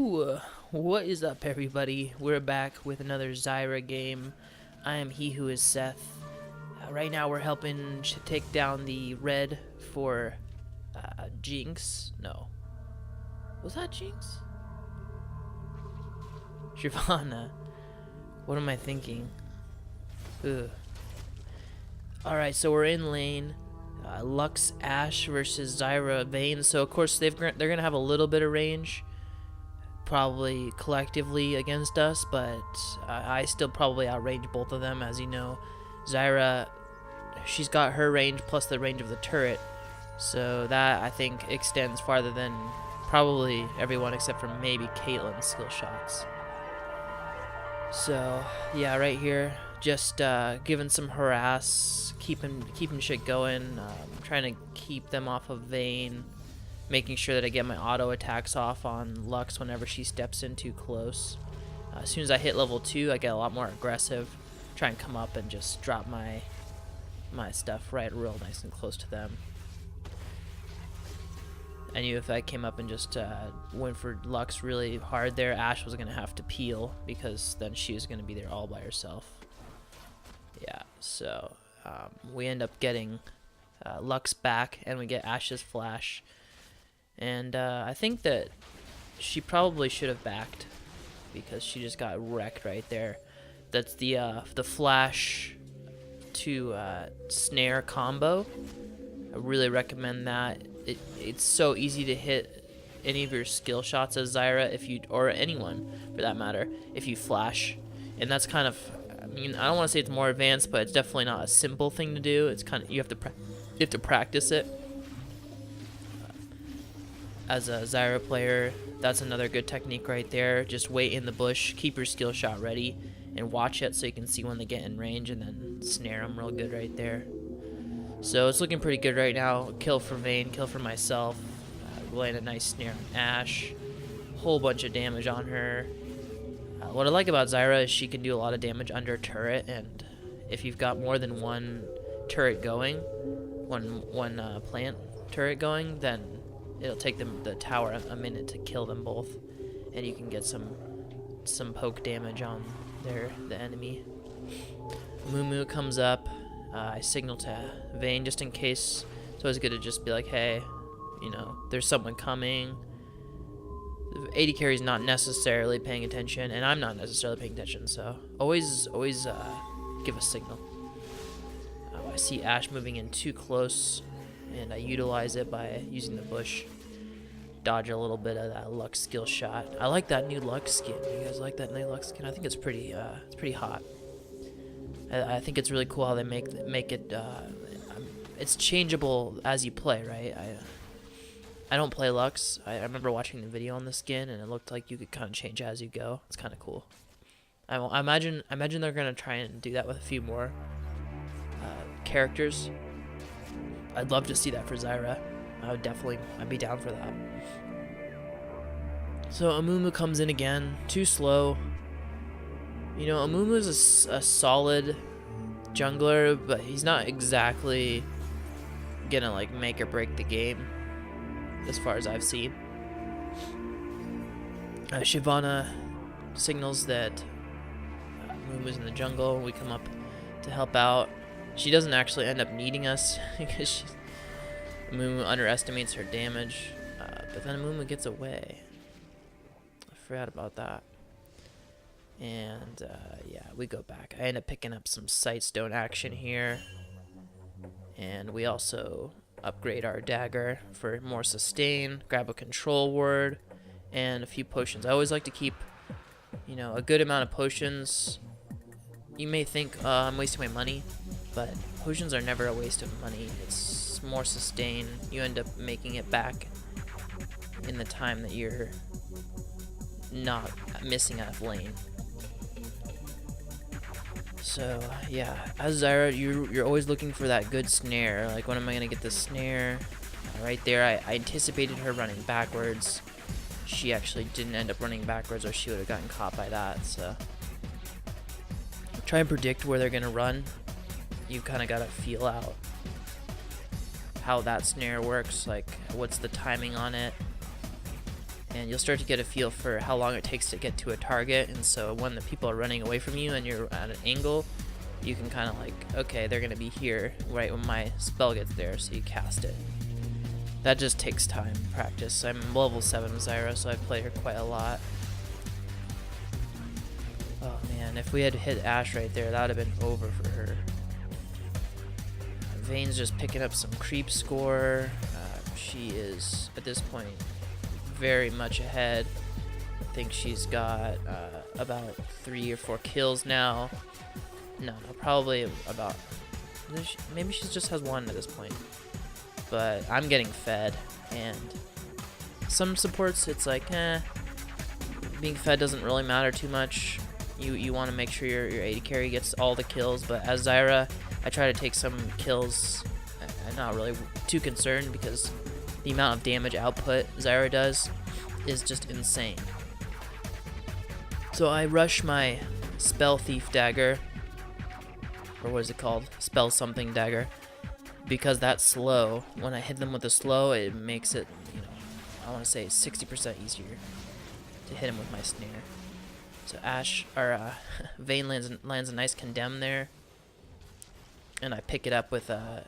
Yo, what is up, everybody? We're back with another ZYRA game. I am he who is Seth. Right now we're helping take down the red for Jinx. No. Was that Jinx? Shyvana. What am I thinking? Ugh. Alright, so we're in lane. Lux Ashe versus ZYRA Vayne. So of course they're gonna have a little bit of range, probably collectively against us, but I still probably outrange both of them. As you know, ZYRA, she's got her range plus the range of the turret, so that I think extends farther than probably everyone except for maybe Caitlyn's skill shots. So yeah, right here, just giving some harass, keeping shit going, trying to keep them off of Vayne, making sure that I get my auto attacks off on Lux whenever she steps in too close. As soon as I hit level 2, I get a lot more aggressive, try and come up and just drop my stuff right real nice and close to them. I knew if I came up and just went for Lux really hard there, Ashe was going to have to peel, because then she was going to be there all by herself. Yeah, so we end up getting Lux back, and we get Ashe's flash. And I think that she probably should have backed, because she just got wrecked right there. That's the flash to snare combo. I really recommend that. It's so easy to hit any of your skill shots as ZYRA, or anyone for that matter, if you flash. And that's kind of, I mean, I don't want to say it's more advanced, but it's definitely not a simple thing to do. It's kind of, you have to practice it. As a ZYRA player, that's another good technique right there. Just wait in the bush, keep your skill shot ready, and watch it so you can see when they get in range, and then snare them real good right there. So it's looking pretty good right now. Kill for Vayne, kill for myself. Land a nice snare on Ashe. Whole bunch of damage on her. What I like about ZYRA is she can do a lot of damage under turret, and if you've got more than one turret going, one plant turret going, then it'll take the tower a minute to kill them both, and you can get some poke damage on the enemy. Mumu comes up. I signal to Vayne just in case. It's always good to just be like, hey, you know, there's someone coming. The AD carry's not necessarily paying attention, and I'm not necessarily paying attention, so always give a signal. I see Ashe moving in too close, and I utilize it by using the bush. Dodge a little bit of that Lux skill shot. I like that new Lux skin. You guys like that new Lux skin? I think it's pretty hot. I think it's really cool how they make it. It's changeable as you play, right? I don't play Lux. I remember watching the video on the skin, and it looked like you could kind of change as you go. It's kind of cool. I imagine they're gonna try and do that with a few more characters. I'd love to see that for ZYRA. I'd be down for that. So Amumu comes in again, too slow. You know, Amumu is a solid jungler, but he's not exactly gonna like make or break the game, as far as I've seen. Shyvana signals that Amumu's in the jungle. We come up to help out. She doesn't actually end up needing us because Amumu underestimates her damage, but then Amumu gets away. I forgot about that. And yeah, we go back. I end up picking up some Sightstone action here, and we also upgrade our dagger for more sustain, grab a control word, and a few potions. I always like to keep, you know, a good amount of potions. You may think I'm wasting my money, but potions are never a waste of money. It's more sustain. You end up making it back in the time that you're not missing out of lane. So yeah, as ZYRA, you're always looking for that good snare. Like, when am I gonna get the snare? Right there, I anticipated her running backwards. She actually didn't end up running backwards, or she would have gotten caught by that. So try and predict where they're gonna run. You kind of gotta feel out how that snare works, like what's the timing on it, and you'll start to get a feel for how long it takes to get to a target. And so when the people are running away from you and you're at an angle, you can kind of like, okay, they're gonna be here right when my spell gets there, so you cast it. That just takes time and practice. I'm level 7 ZYRA, so I play her quite a lot. Oh man, if we had hit Ashe right there, that would have been over for her. Vayne's just picking up some creep score. She is, at this point, very much ahead. I think she's got about 3 or 4 kills now. No, probably about... Maybe she just has 1 at this point. But I'm getting fed, and some supports, it's like, being fed doesn't really matter too much. You want to make sure your AD carry gets all the kills, but as ZYRA, I try to take some kills. I'm not really too concerned because the amount of damage output ZYRA does is just insane. So I rush my Spell Thief Dagger, or what is it called? Spell something dagger. Because that's slow. When I hit them with a slow, it makes it, I want to say 60% easier to hit him with my snare. So Vayne lands a nice condemn there, and I pick it up with a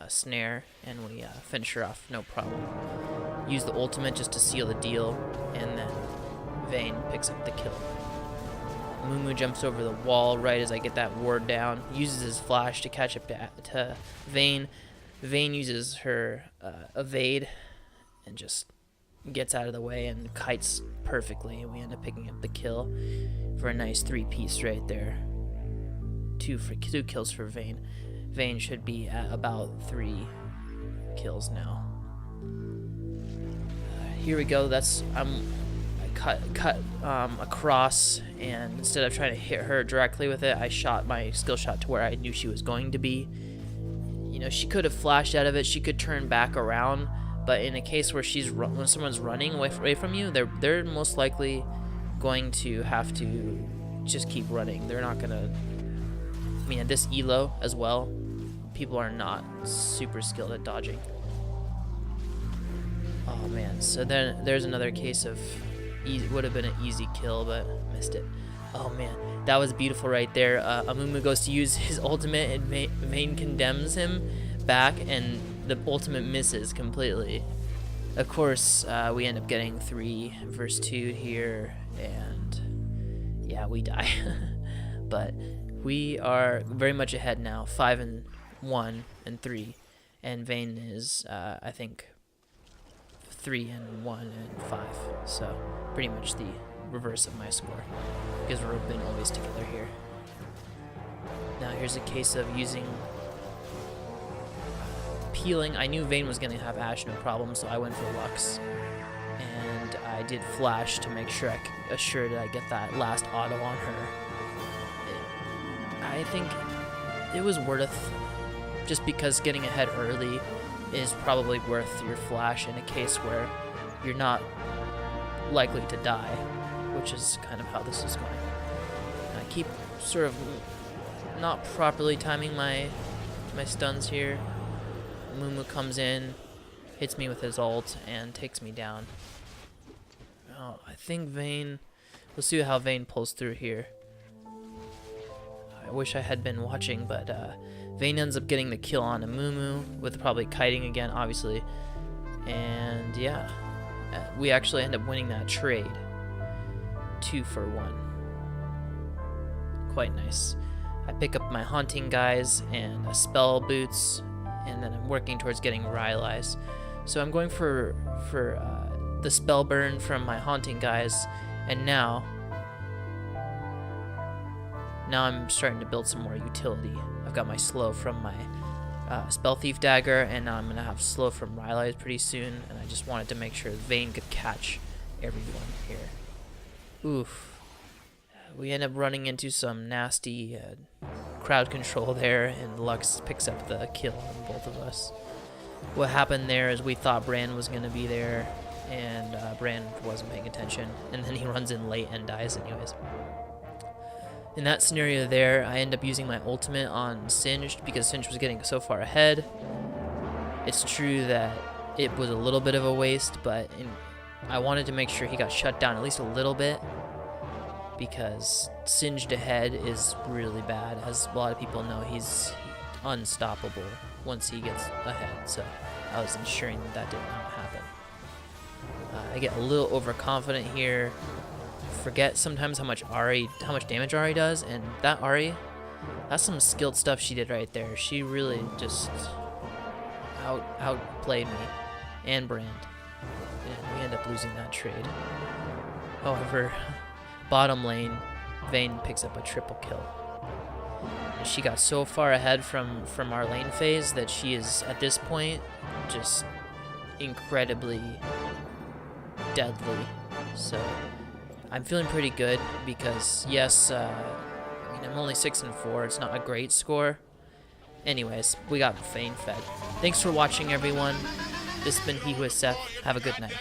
snare, and we finish her off, no problem. Use the ultimate just to seal the deal, and then Vayne picks up the kill. Mumu jumps over the wall right as I get that ward down, uses his flash to catch up to Vayne. Vayne uses her evade and just gets out of the way and kites perfectly, and we end up picking up the kill for a nice 3-piece right there. 2 kills for Vayne. Vayne should be at about 3 kills now. Here we go. I cut across, and instead of trying to hit her directly with it, I shot my skill shot to where I knew she was going to be. She could have flashed out of it. She could turn back around, but in a case where when someone's running away from you, they're most likely going to have to just keep running. They're not gonna. At this elo as well, people are not super skilled at dodging. Oh man, so then there's another case of would have been an easy kill, but missed it. Oh man, that was beautiful right there. Amumu goes to use his ultimate, and Vayne condemns him back, and the ultimate misses completely. Of course, we end up getting 3 versus 2 here, and yeah, we die. But we are very much ahead now, 5-1 and 3, and Vayne is, I think, 3-1 and 5. So pretty much the reverse of my score, because we've been always together here. Now here's a case of using peeling. I knew Vayne was going to have Ashe no problem, so I went for Lux, and I did flash to make sure that I get that last auto on her. I think it was worth, just because getting ahead early is probably worth your flash in a case where you're not likely to die, which is kind of how this is going. I keep sort of not properly timing my stuns here. Mumu comes in, hits me with his ult, and takes me down. Oh, I think Vayne... We'll see how Vayne pulls through here. I wish I had been watching, but Vayne ends up getting the kill on Mumu, with probably kiting again, obviously. And yeah, we actually end up winning that trade. 2 for 1. Quite nice. I pick up my haunting guys and a spell boots, and then I'm working towards getting Rylai's. So I'm going for the spell burn from my haunting guys, and now I'm starting to build some more utility. I've got my slow from my Spell Thief Dagger, and now I'm gonna have slow from Rylai's pretty soon, and I just wanted to make sure Vayne could catch everyone here. Oof. We end up running into some nasty crowd control there, and Lux picks up the kill on both of us. What happened there is we thought Brand was going to be there, and Brand wasn't paying attention, and then he runs in late and dies anyways. In that scenario there, I end up using my ultimate on Singed because Singed was getting so far ahead. It's true that it was a little bit of a waste, but I wanted to make sure he got shut down at least a little bit, because singed ahead is really bad. As a lot of people know, he's unstoppable once he gets ahead, so I was ensuring that did not happen. I get a little overconfident here. Forget sometimes how much damage Ari does, and that Ari, that's some skilled stuff she did right there. She really just outplayed me and Brand, and we end up losing that trade. However, bottom lane, Vayne picks up a triple kill. And she got so far ahead from our lane phase that she is at this point just incredibly deadly. So I'm feeling pretty good because yes, I mean, I'm only 6-4. It's not a great score. Anyways, we got Vayne fed. Thanks for watching, everyone. This has been He Who Is Seth. Have a good night.